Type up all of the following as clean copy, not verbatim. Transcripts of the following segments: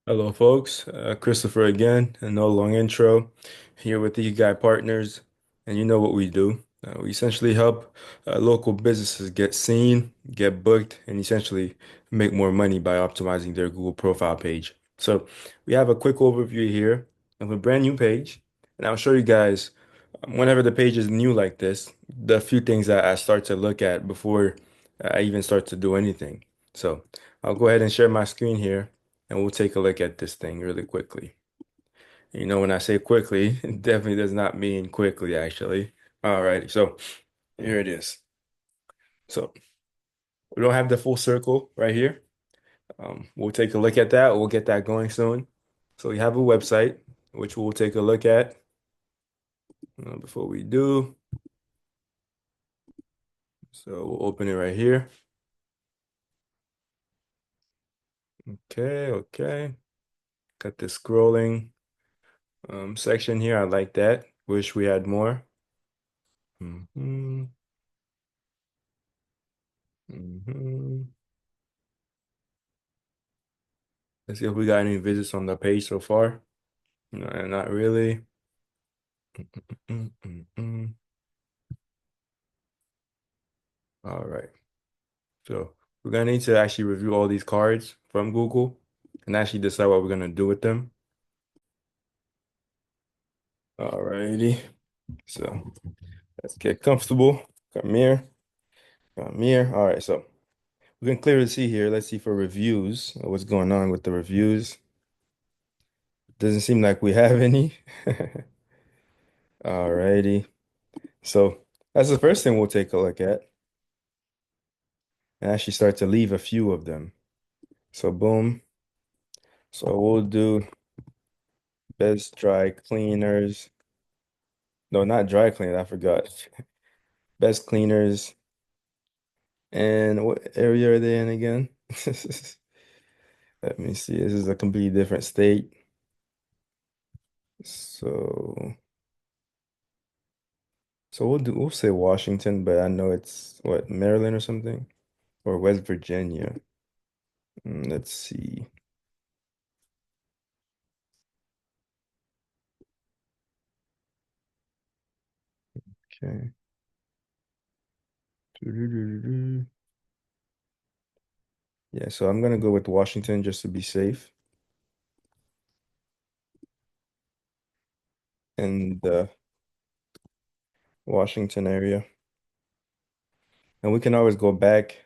Hello, folks. Christopher again, and no long intro. Here with the Guy Partners, and you know what we do. We essentially help local businesses get seen, get booked, and essentially make more money by optimizing their Google profile page. So we have a quick overview here of a brand new page, and I'll show you guys whenever the page is new like this, the few things that I start to look at before I even start to do anything. So I'll go ahead and share my screen here and we'll take a look at this thing really quickly. You know, when I say quickly, it definitely does not mean quickly, actually. Alrighty, so here it is. So we don't have the full circle right here. We'll take a look at that. We'll get that going soon. So we have a website, which we'll take a look at. Before we do, so we'll open it right here. Okay, okay. Got the scrolling section here. I like that. Wish we had more. hmm hmm Let's see if we got any visits on the page so far. No, not really. Mm. All right. So we're gonna need to actually review all these cards from Google and actually decide what we're gonna do with them. All righty. So let's get comfortable. Come here. Come here. All right. So we can clearly see here. Let's see for reviews. What's going on with the reviews? Doesn't seem like we have any. All righty. So that's the first thing we'll take a look at and actually start to leave a few of them. So boom. So we'll do best dry cleaners. No, not dry cleaners. I forgot. Best cleaners. And what area are they in again? Let me see. This is a completely different state. So, so we'll say Washington, but I know it's what, Maryland or something? Or West Virginia. Let's see. Okay. Doo-doo-doo-doo-doo. Yeah, so I'm gonna go with Washington just to be safe. And the Washington area. And we can always go back.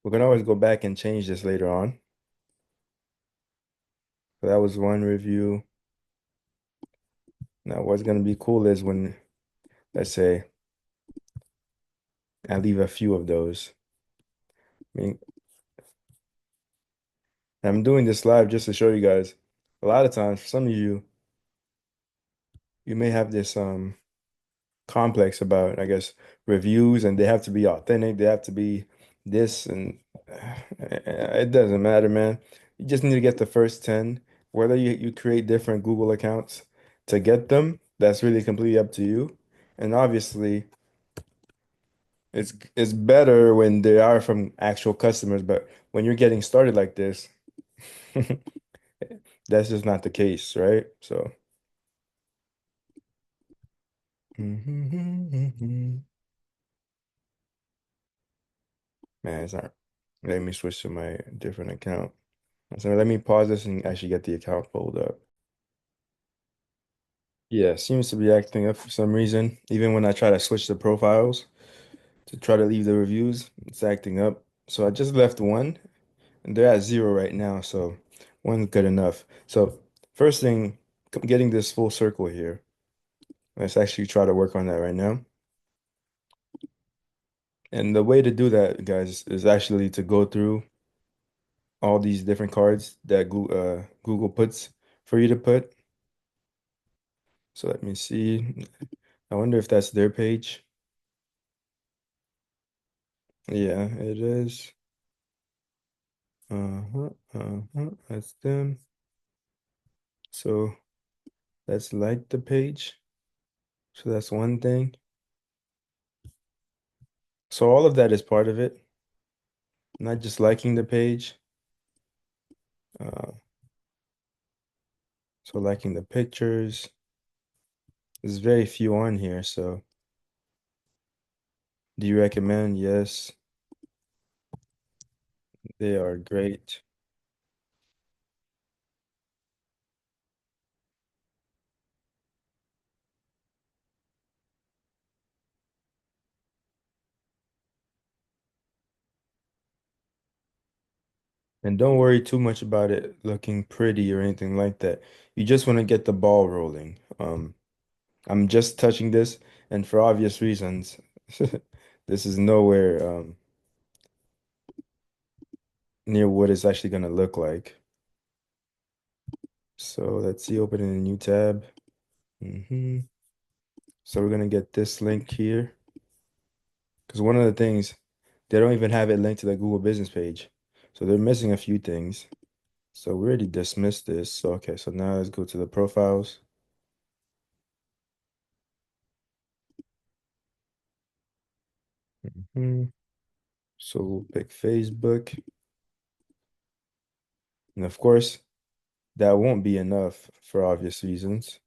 We can always go back and change this later on. So that was one review. Now, what's going to be cool is when, let's say, I leave a few of those. I mean, I'm doing this live just to show you guys. A lot of times, for some of you, you may have this complex about, I guess, reviews, and they have to be authentic. They have to be this, and it doesn't matter, man. You just need to get the first 10. Whether you create different Google accounts to get them, that's really completely up to you. And obviously, it's better when they are from actual customers, but when you're getting started like this, that's just not the case, right? So, man, it's not. Let me switch to my different account. So let me pause this and actually get the account pulled up. Yeah, seems to be acting up for some reason. Even when I try to switch the profiles to try to leave the reviews, it's acting up. So I just left one, and they're at zero right now. So one's good enough. So first thing, getting this full circle here. Let's actually try to work on that right now. And the way to do that, guys, is actually to go through all these different cards that Google puts for you to put. So let me see. I wonder if that's their page. Yeah, it is. That's them. So let's like the page. So that's one thing. So all of that is part of it. not just liking the page. Uh, so liking the pictures. There's very few on here, so do you recommend? Yes, they are great. And don't worry too much about it looking pretty or anything like that. You just want to get the ball rolling. I'm just touching this, and for obvious reasons, this is nowhere near what it's actually going to look like. So let's see, open in a new tab. So we're going to get this link here because one of the things, they don't even have it linked to the Google business page. So they're missing a few things. So we already dismissed this. So, okay, so now let's go to the profiles. Mhm. So we'll pick Facebook. And of course, that won't be enough for obvious reasons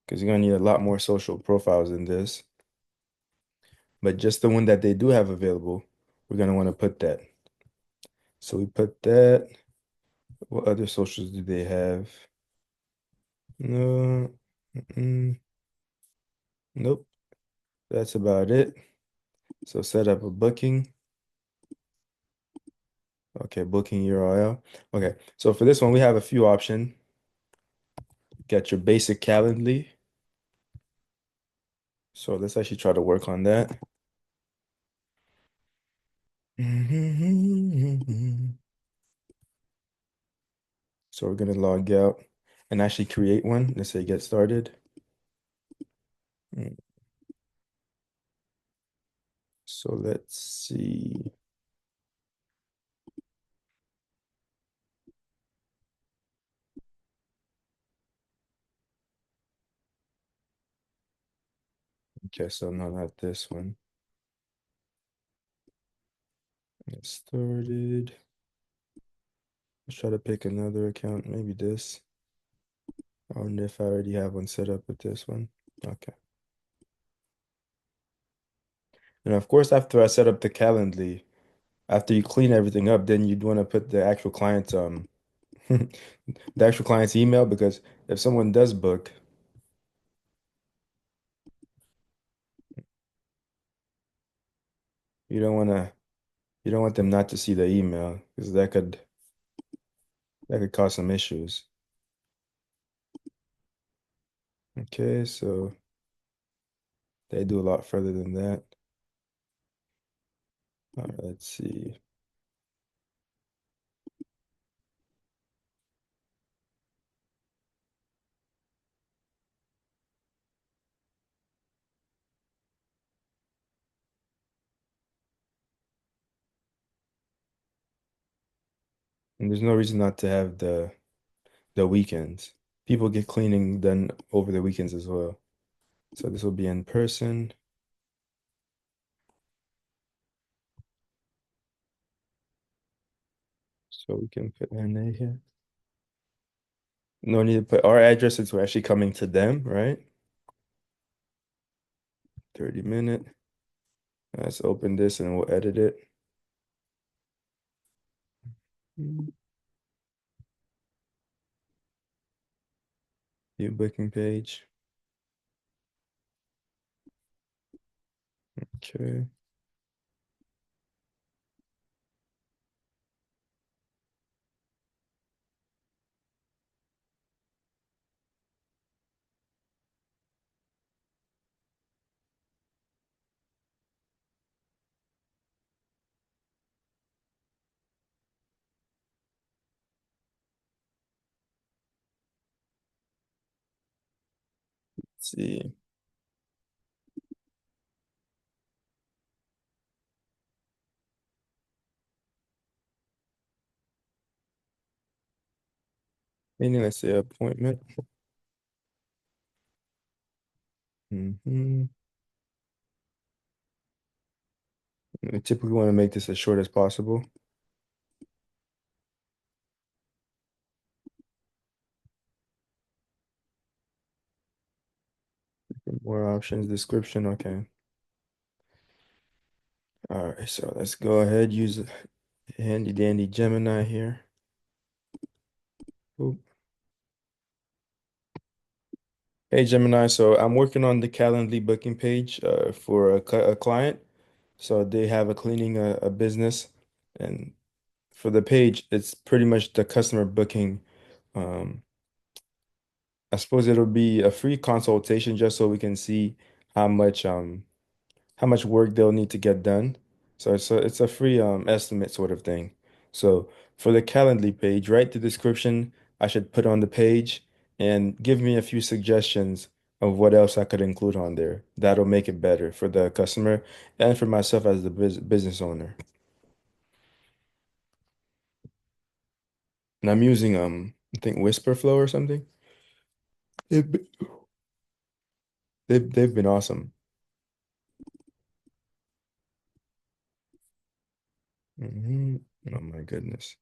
because you're going to need a lot more social profiles than this. But just the one that they do have available, we're going to want to put that. So we put that. What other socials do they have? No. Nope. That's about it. So set up a booking. Okay, booking URL. Okay, so for this one, we have a few options. Get your basic Calendly. So let's actually try to work on that. So we're gonna log out and actually create one. Let's say get started. Mm, So let's see. Okay, so no, not this one. Get started. Let's try to pick another account, maybe this. I wonder if I already have one set up with this one. Okay. And of course, after I set up the Calendly, after you clean everything up, then you'd want to put the actual client's the actual client's email because if someone does book, you don't want to you don't want them not to see the email because that could cause some issues. Okay, so they do a lot further than that. All right, let's see. And there's no reason not to have the weekends. People get cleaning done over the weekends as well. So this will be in person. So we can put NA here. No need to put our address since we're actually coming to them, right? 30 minute. Let's open this and we'll edit it. View booking page. Okay. Let's see. Meaning, let's say appointment. Hmm. We typically want to make this as short as possible. More options, description. Okay. All right, so let's go ahead, use a handy dandy Gemini here. Oop. Hey Gemini, so I'm working on the Calendly booking page for a client. So they have a cleaning a business, and for the page, it's pretty much the customer booking. Um, I suppose it'll be a free consultation just so we can see how much how much work they'll need to get done. So it's a free estimate sort of thing. So for the Calendly page, write the description I should put on the page and give me a few suggestions of what else I could include on there. That'll make it better for the customer and for myself as the business owner. And I'm using I think Whisperflow or something. They've been, they've been awesome. Oh my goodness.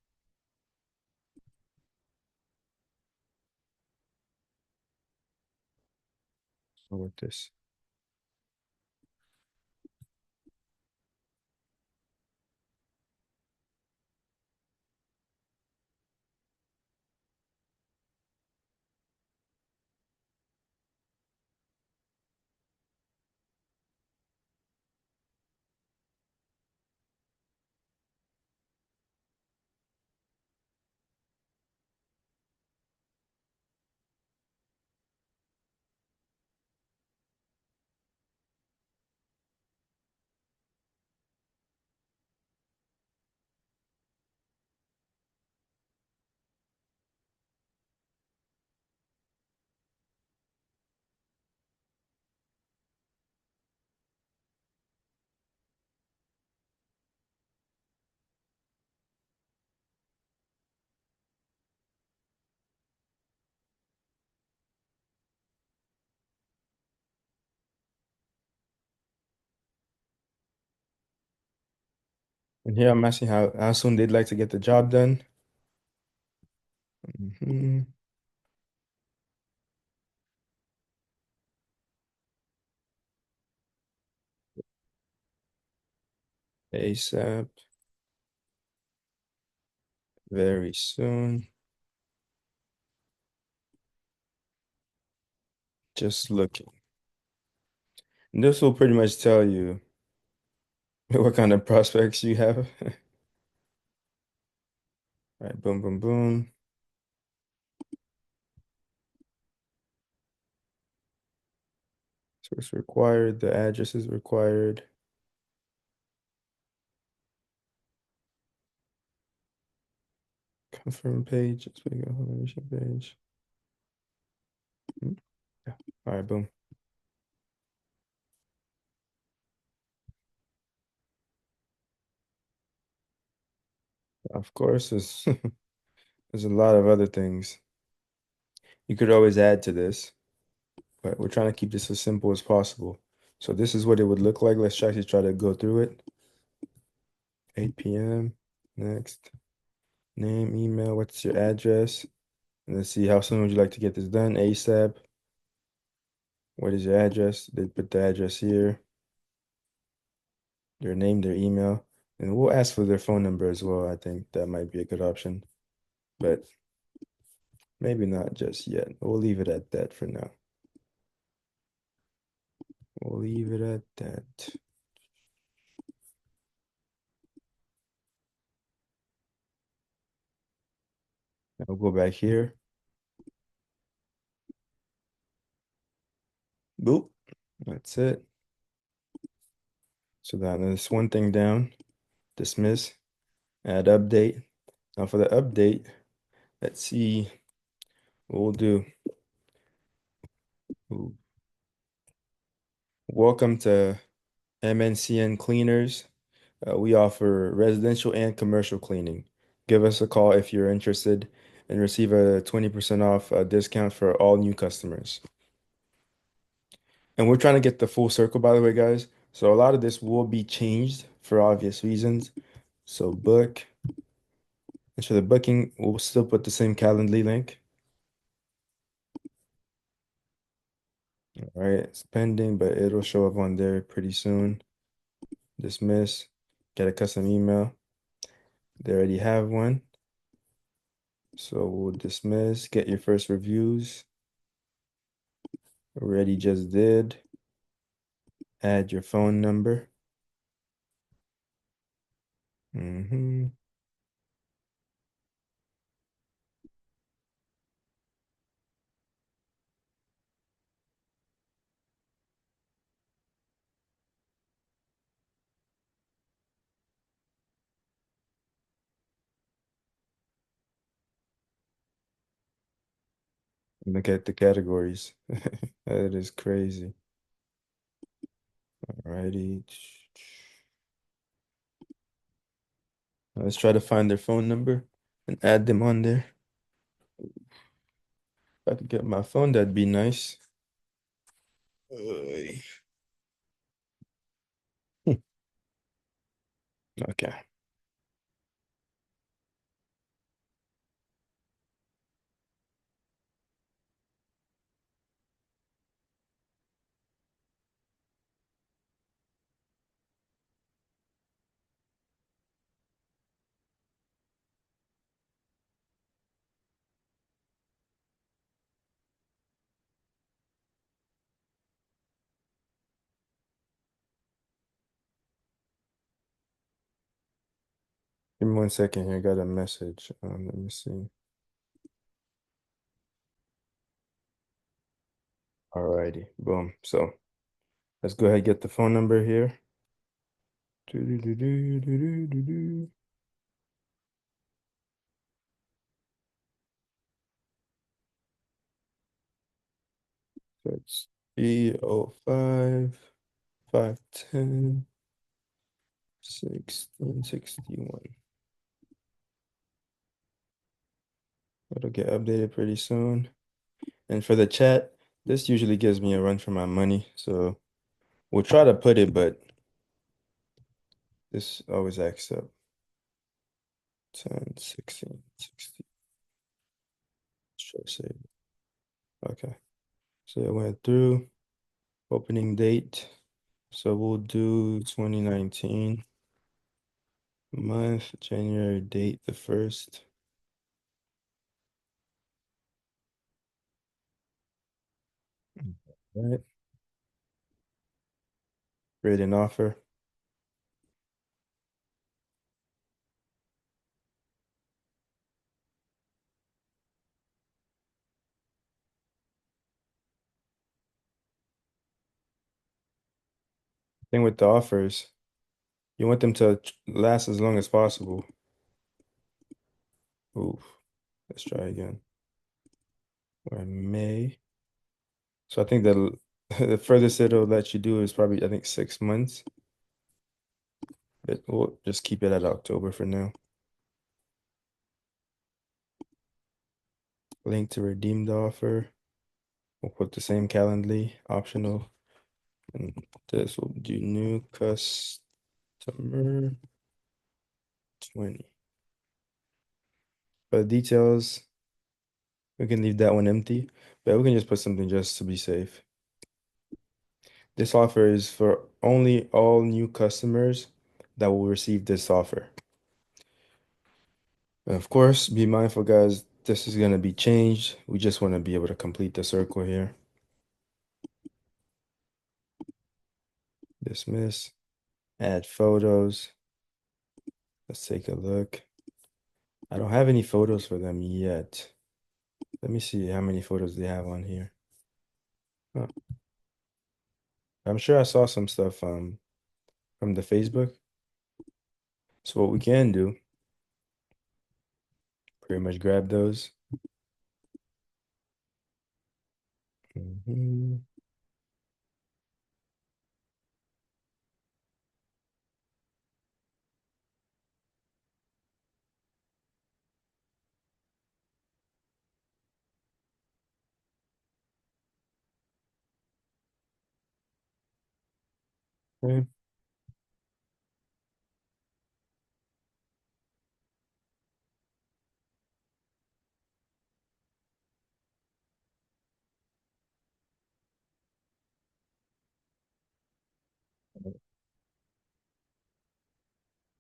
Go with this. And here I'm asking how soon they'd like to get the job done. hmm ASAP, very soon. Just looking. And this will pretty much tell you what kind of prospects you have. All right, boom, boom, boom. So it's required. The address is required. Confirm page. Let's make a confirmation page. Hmm, yeah. All right, boom. Of course, there's a lot of other things you could always add to this, but we're trying to keep this as simple as possible. So this is what it would look like. Let's actually try to go through it. 8 p.m. Next. Name, email, what's your address? And let's see, how soon would you like to get this done? ASAP. What is your address? They put the address here, their name, their email, and we'll ask for their phone number as well. I think that might be a good option, but maybe not just yet. We'll leave it at that for now. We'll leave it at that. I'll go back here. Boop. That's it. So that's one thing down. Dismiss. Add update. Now for the update, let's see what we'll do. Ooh. Welcome to MNCN Cleaners. We offer residential and commercial cleaning. Give us a call if you're interested and receive a 20% off discount for all new customers. And we're trying to get the full circle, by the way, guys. So a lot of this will be changed for obvious reasons. So book, and for the booking, we'll still put the same Calendly link. All right, it's pending, but it'll show up on there pretty soon. Dismiss, get a custom email. They already have one. So we'll dismiss, get your first reviews. Already just did. Add your phone number. Mm-hmm. Look at the categories. That is crazy. Alrighty. Let's try to find their phone number and add them on there. If I could get my phone, that'd be nice. Oy. Okay. Give me 1 second here. I got a message. Let me see. Alrighty. Boom. So let's go ahead and get the phone number here. Do-do-do-do-do-do-do-do. So it's 305 510 1661. It'll get updated pretty soon. And for the chat, this usually gives me a run for my money. So we'll try to put it, but this always acts up. 10, 16, 60. Should save. Okay. So it went through. Opening date. So we'll do 2019 month, January date, the 1st. All right. Create an offer. Thing with the offers, you want them to last as long as possible. Oof. Let's try again. Or May. So I think the the furthest it'll let you do is probably, I think, 6 months. But we'll just keep it at October for now. Link to redeem the offer. We'll put the same Calendly, optional. And this will do new customer 20. For the details, we can leave that one empty, but we can just put something just to be safe. This offer is for only all new customers that will receive this offer. And of course, be mindful, guys, this is going to be changed. We just want to be able to complete the circle here. Dismiss, add photos. Let's take a look. I don't have any photos for them yet. Let me see how many photos they have on here. Huh. I'm sure I saw some stuff from the Facebook. So what we can do, pretty much grab those. Mhm. Okay.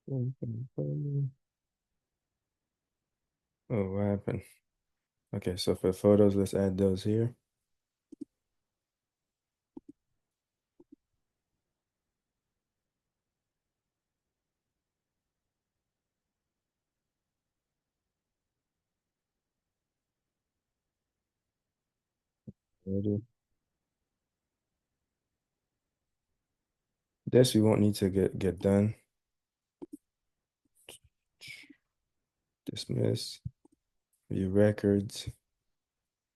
Oh, what happened? Okay, so for photos, let's add those here. Ready? This we won't need to get done. Dismiss, view records.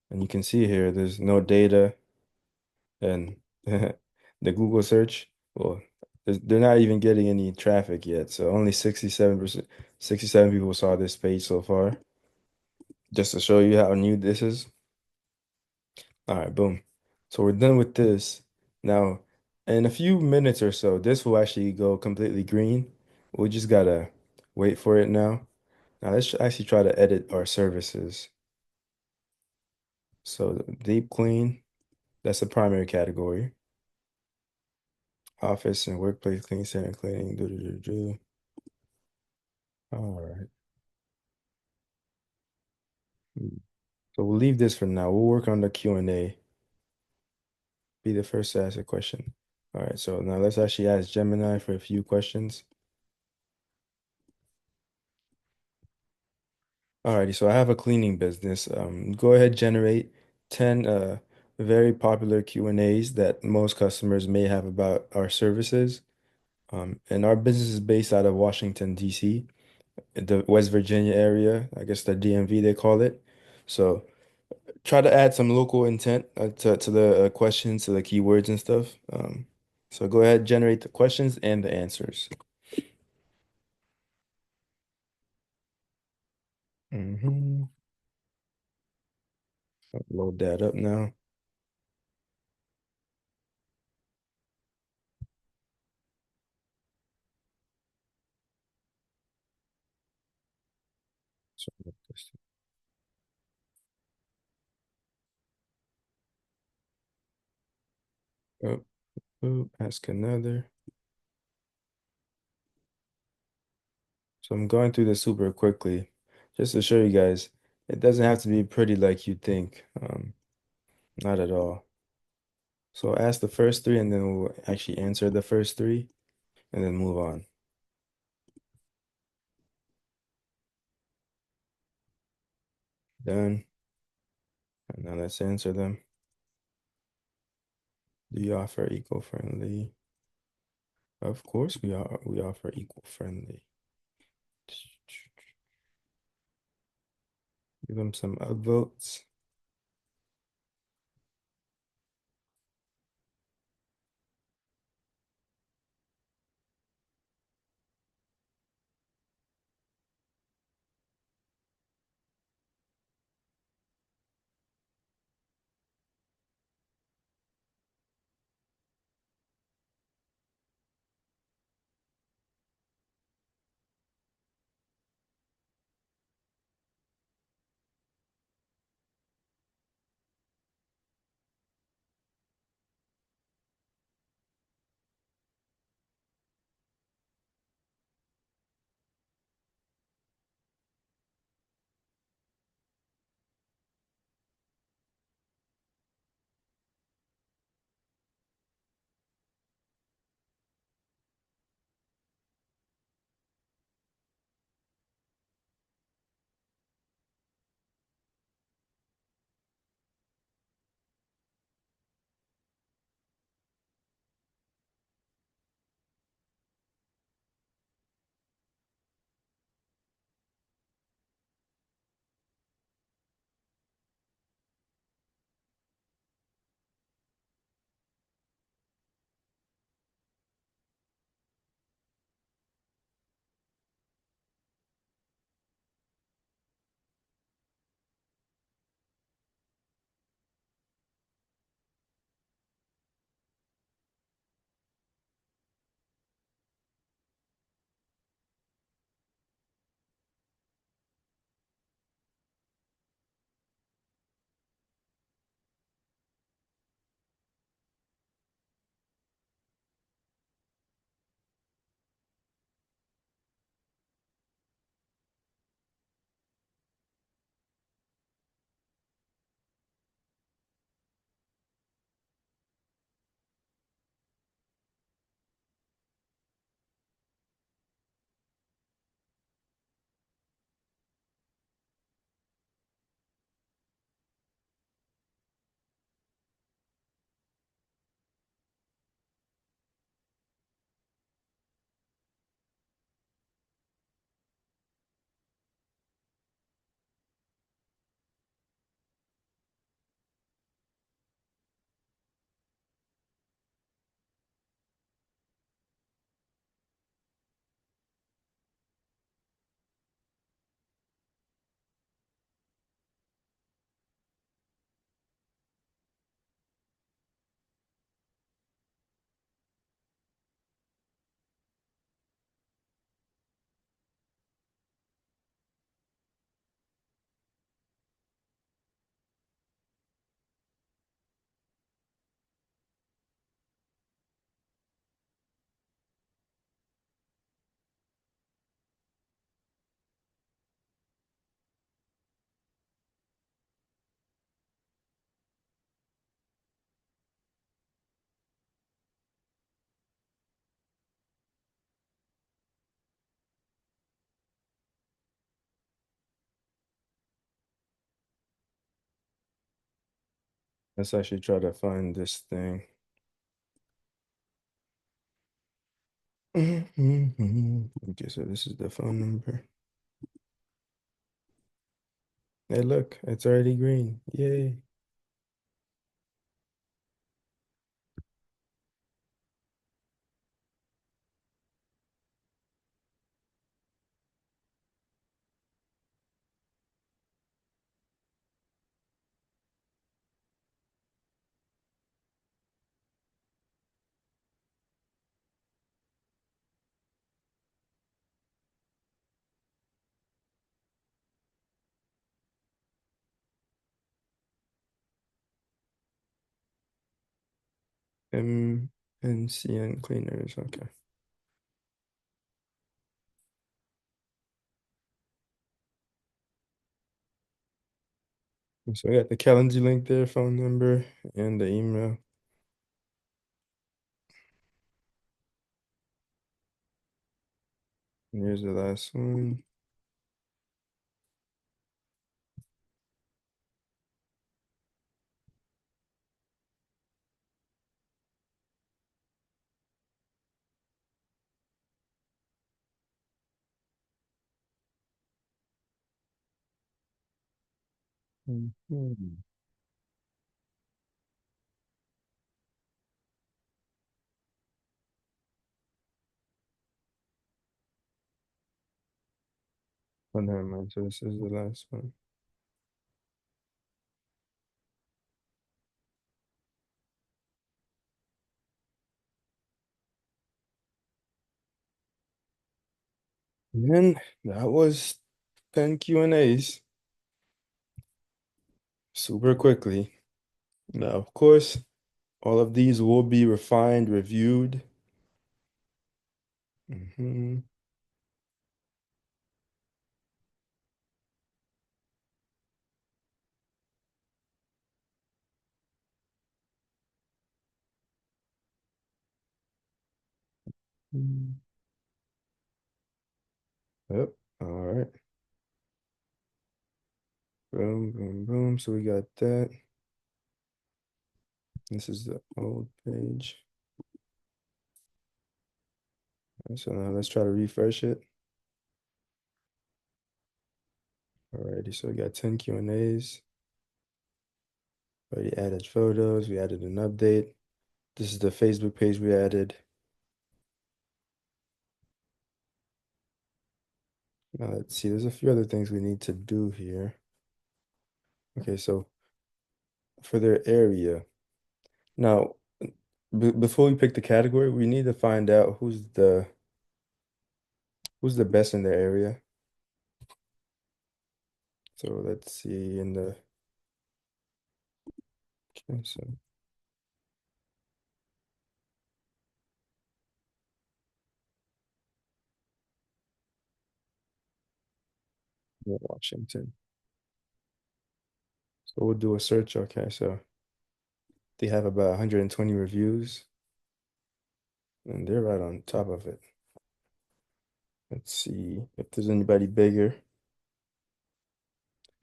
And you can see here there's no data and the Google search, well, they're not even getting any traffic yet. So only 67%, 67 people saw this page so far. Just to show you how new this is. All right, boom. So we're done with this. Now, in a few minutes or so, this will actually go completely green. We just gotta wait for it now. Now let's actually try to edit our services. So the deep clean, that's the primary category. Office and workplace clean, center cleaning, do do do do. All right. So we'll leave this for now. We'll work on the Q&A. Be the first to ask a question. All right, so now let's actually ask Gemini for a few questions. Alrighty, so I have a cleaning business. Go ahead, generate 10 very popular Q&As that most customers may have about our services. And our business is based out of Washington, D.C., the West Virginia area, I guess the DMV they call it. So try to add some local intent to the questions, to the keywords and stuff. So go ahead, generate the questions and the answers. hmm Load that up now. So look this up. Ask another. So I'm going through this super quickly just to show you guys it doesn't have to be pretty like you think. Not at all. So ask the first three and then we'll actually answer the first three and then move on. Done. And now let's answer them. Do you offer eco-friendly? Of course we offer eco-friendly. Give them some upvotes. Let's actually try to find this thing. Okay, so this is the phone number. Hey, look, it's already green. Yay. MNCN cleaners. Okay. So I got the calendar link there, phone number, and the email. And here's the last one. Mhm. Oh, never mind. So this is the last one. And then that was 10 Q&As super quickly. Now, of course, all of these will be refined, reviewed. Hmm. Yep. All right. Boom, boom, boom. So we got that. This is the old page. So now let's try to refresh it. Alrighty, so we got 10 Q&As. Already added photos. We added an update. This is the Facebook page we added. Now let's see, there's a few other things we need to do here. Okay, so for their area. Now, before we pick the category, we need to find out who's the best in their area. So let's see in the okay, so yeah, Washington. So we'll do a search. Okay, so they have about 120 reviews, and they're right on top of it. Let's see if there's anybody bigger.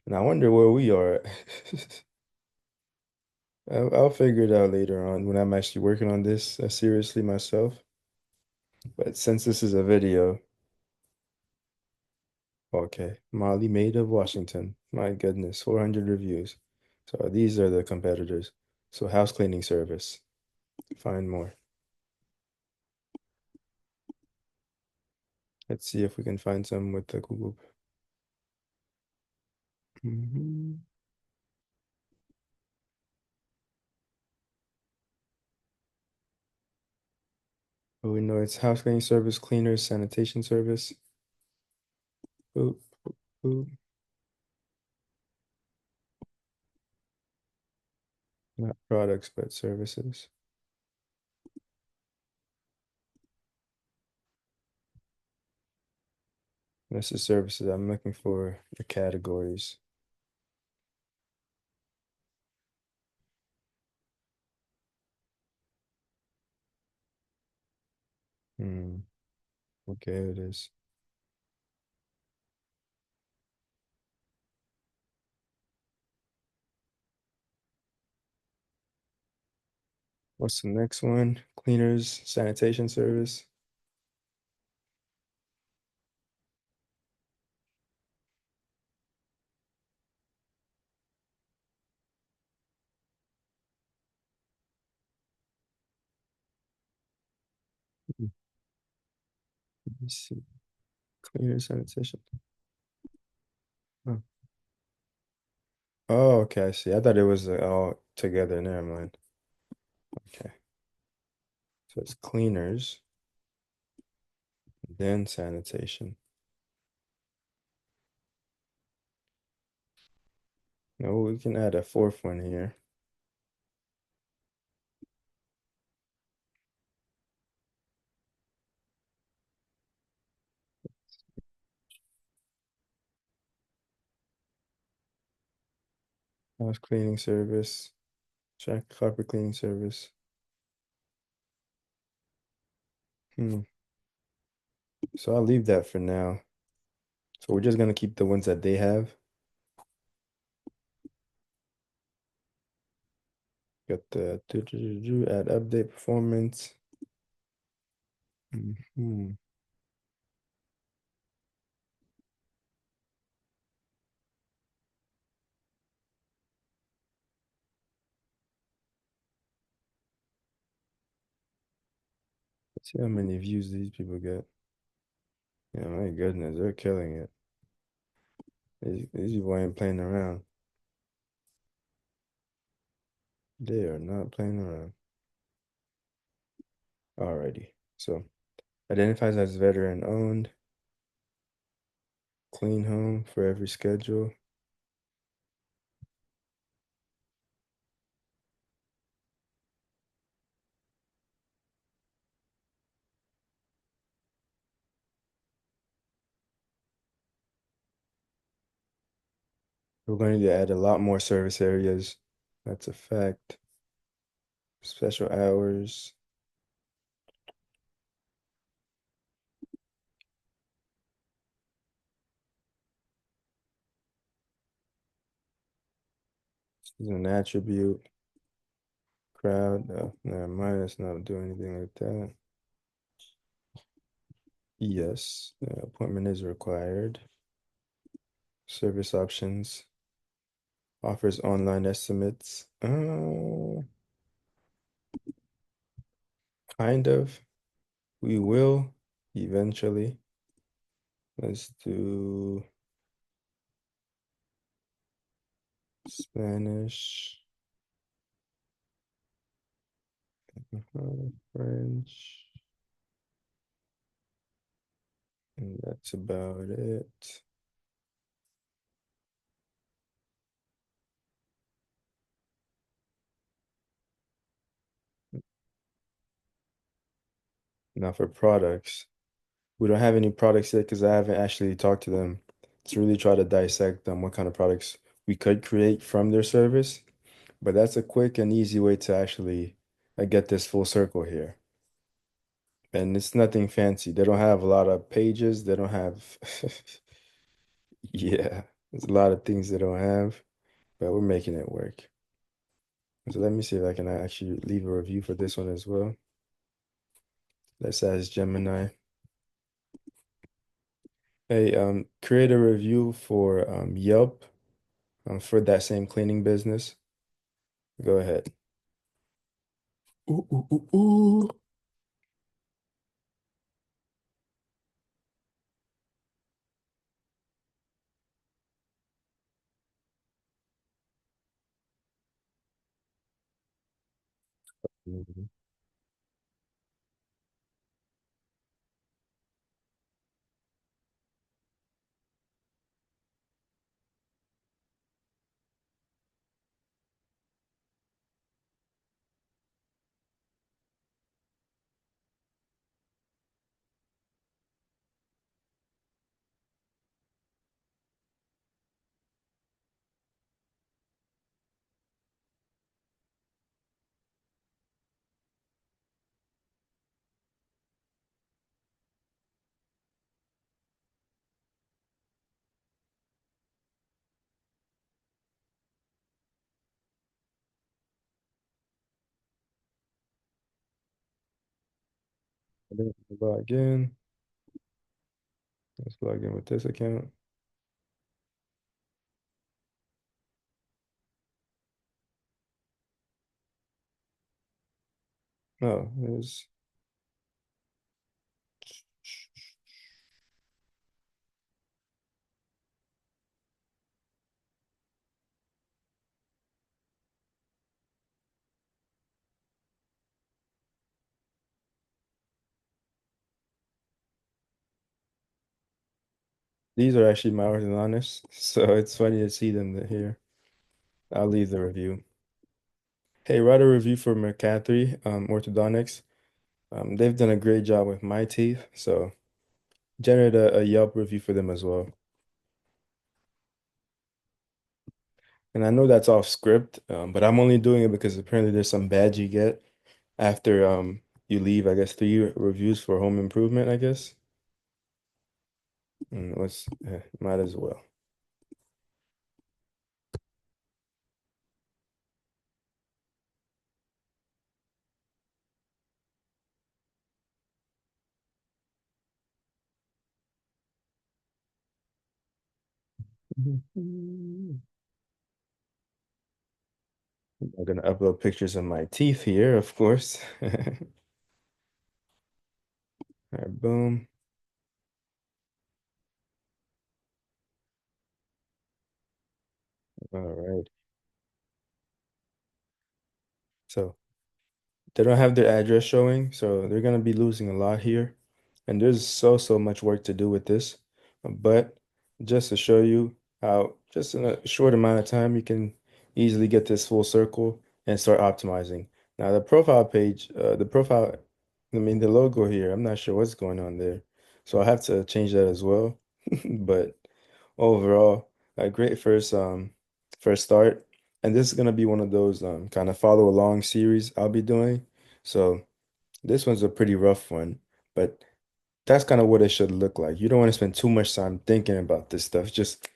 And I wonder where we are at. I'll figure it out later on when I'm actually working on this seriously myself. But since this is a video, okay. Molly Maid of Washington. My goodness, 400 reviews. So these are the competitors. So house cleaning service. Find more. Let's see if we can find some with the Google. Mhm. But we know it's house cleaning service, cleaners, sanitation service. Boop, boop, boop. Not products, but services. This is services. I'm looking for the categories. Hmm. Okay, it is. What's the next one? Cleaners, sanitation service. Let me see. Cleaner, sanitation. Oh, oh, okay, I see. I thought it was all together. Never mind. Okay. So it's cleaners, then sanitation. No, we can add a fourth one here. House cleaning service. Check carpet cleaning service. Hmm. So I'll leave that for now. So we're just gonna keep the ones that they have. Got the add update performance. Hmm. Let's see how many views these people get. Yeah, my goodness, they're killing it. These people ain't playing around. They are not playing around. Alrighty. So identifies as veteran owned, clean home for every schedule. We're going to add a lot more service areas. That's a fact. Special hours. This is an attribute. Crowd. Never mind. Let's not do anything like that. Yes. Appointment is required. Service options. Offers online estimates. Kind of. We will eventually. Let's do Spanish, French, and that's about it. Now for products, we don't have any products yet because I haven't actually talked to them to really try to dissect them, what kind of products we could create from their service. But that's a quick and easy way to actually get this full circle here. And it's nothing fancy. They don't have a lot of pages. They don't have, yeah, there's a lot of things they don't have, but we're making it work. So let me see if I can actually leave a review for this one as well. Let's ask Gemini. Hey, create a review for Yelp for that same cleaning business. Go ahead. Ooh, ooh, ooh, ooh. Mhm. And then log in. Let's log in with this account. Oh, these are actually my orthodontists, so it's funny to see them here. I'll leave the review. Hey, write a review for Mercatry Orthodontics. They've done a great job with my teeth, so generate a Yelp review for them as well. And I know that's off script, but I'm only doing it because apparently there's some badge you get after you leave, I guess, 3 reviews for home improvement, I guess. Might as well. I'm gonna upload pictures of my teeth here, of course. All right, boom. All right. So they don't have their address showing, so they're gonna be losing a lot here. And there's so much work to do with this. But just to show you how just in a short amount of time you can easily get this full circle and start optimizing. Now the profile page, I mean the logo here, I'm not sure what's going on there. So I have to change that as well. But overall, a great first start. And this is gonna be one of those kind of follow along series I'll be doing. So this one's a pretty rough one, but that's kind of what it should look like. You don't want to spend too much time thinking about this stuff. Just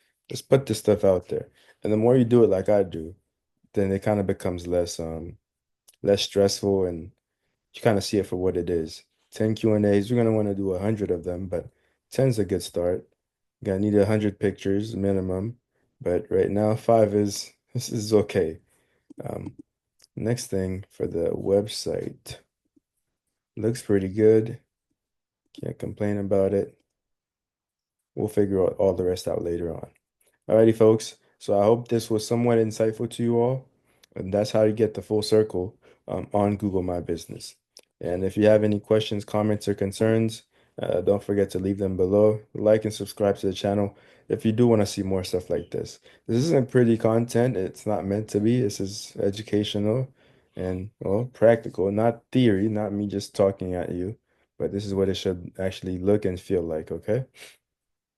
put this stuff out there. And the more you do it like I do, then it kind of becomes less stressful and you kind of see it for what it is. 10 Q&As, you're gonna want to do 100 of them, but 10's a good start. You're gonna need 100 pictures minimum, but right now 5 is this is okay. Um, Next thing for the website. Looks pretty good. Can't complain about it. We'll figure out all the rest out later on. Alrighty, folks. So I hope this was somewhat insightful to you all. And that's how you get the full circle on Google My Business. And if you have any questions, comments, or concerns, don't forget to leave them below. Like and subscribe to the channel if you do want to see more stuff like this. This isn't pretty content. It's not meant to be. This is educational and, well, practical, not theory, not me just talking at you. But this is what it should actually look and feel like, okay?